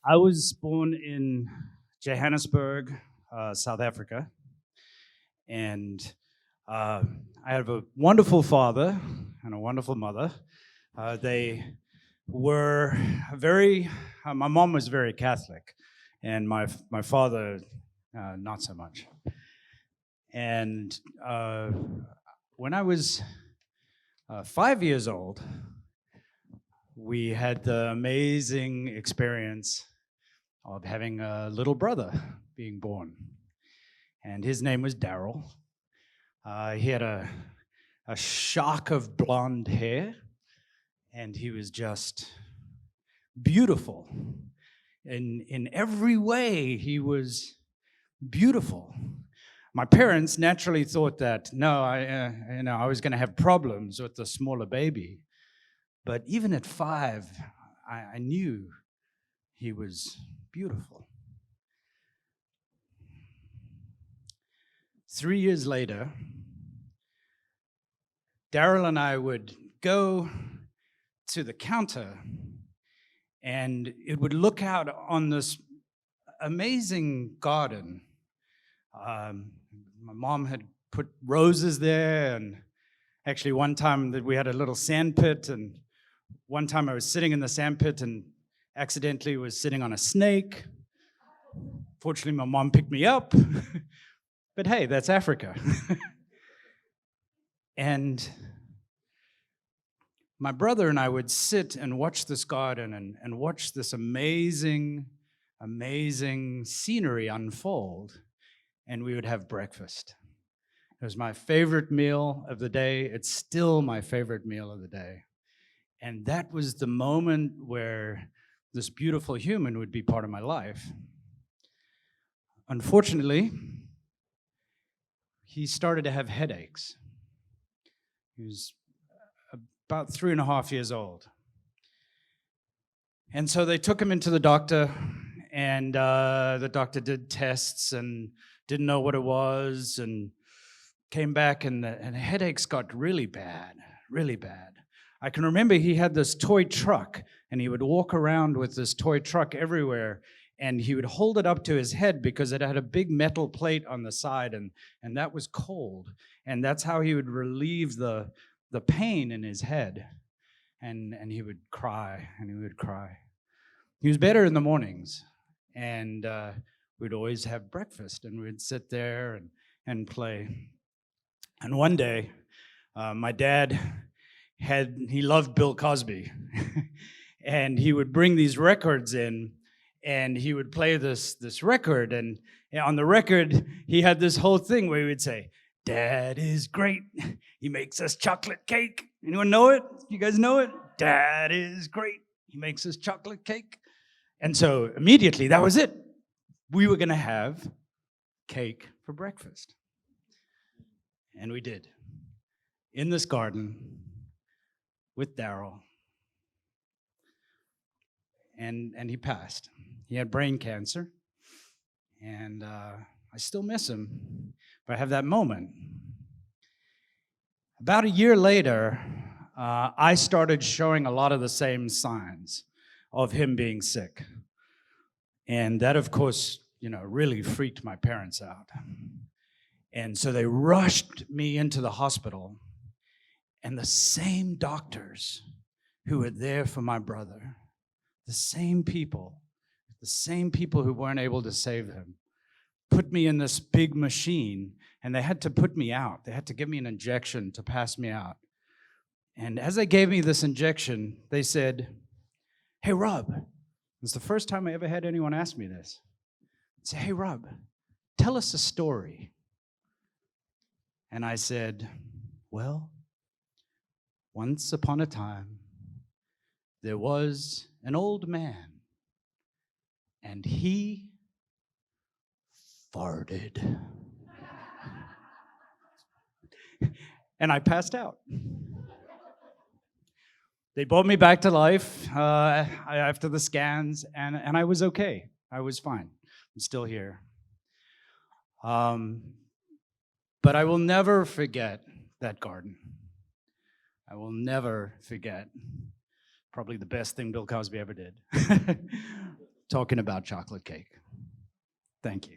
I was born in Johannesburg, South Africa, and uh, I have a wonderful father and a wonderful mother. They were very. My mom was very Catholic, and my father not so much. And when I was 5 years old, we had the amazing experience of having a little brother being born. And his name was Daryl. He had a shock of blonde hair, and he was just beautiful. In every way, he was beautiful. My parents naturally thought that no, I was going to have problems with the smaller baby. But even at 5, I knew he was beautiful. 3 years later, Daryl and I would go to the counter, and it would look out on this amazing garden. My mom had put roses there, and actually one time that we had a little sand pit, and one time I was sitting in the sand pit and accidentally was sitting on a snake. Fortunately, my mom picked me up. But hey, that's Africa. And my brother and I would sit and watch this garden and watch this amazing, amazing scenery unfold, and we would have breakfast. It was my favorite meal of the day. It's still my favorite meal of the day. And that was the moment where this beautiful human would be part of my life. Unfortunately, he started to have headaches. He was about 3.5 years old. And so they took him into the doctor, and the doctor did tests and didn't know what it was, and came back, and the headaches got really bad, really bad. I can remember he had this toy truck, and he would walk around with this toy truck everywhere, and he would hold it up to his head because it had a big metal plate on the side, and that was cold. And that's how he would relieve the pain in his head. And he would cry, and he would cry. He was better in the mornings, and we'd always have breakfast, and we'd sit there and play. And one day, my dad he loved Bill Cosby, and he would bring these records in, and he would play this record, and on the record, he had this whole thing where he would say, "Dad is great. He makes us chocolate cake." Anyone know it? You guys know it? Dad is great. He makes us chocolate cake. And so immediately, that was it. We were going to have cake for breakfast. And we did. In this garden with Daryl. And he passed. He had brain cancer. And I still miss him. But I have that moment. About a year later, I started showing a lot of the same signs of him being sick. And that, of course, really freaked my parents out. And so they rushed me into the hospital. And the same doctors who were there for my brother, the same people who weren't able to save him, put me in this big machine, and they had to put me out. They had to give me an injection to pass me out. And as they gave me this injection, they said, "Hey, Rob," it's the first time I ever had anyone ask me this. They said, "Hey, Rob, tell us a story." And I said, "Well, once upon a time, there was an old man, and he farted." And I passed out. They brought me back to life after the scans, and I was okay. I was fine. I'm still here. But I will never forget that garden. I will never forget. Probably the best thing Bill Cosby ever did. talking about chocolate cake. Thank you.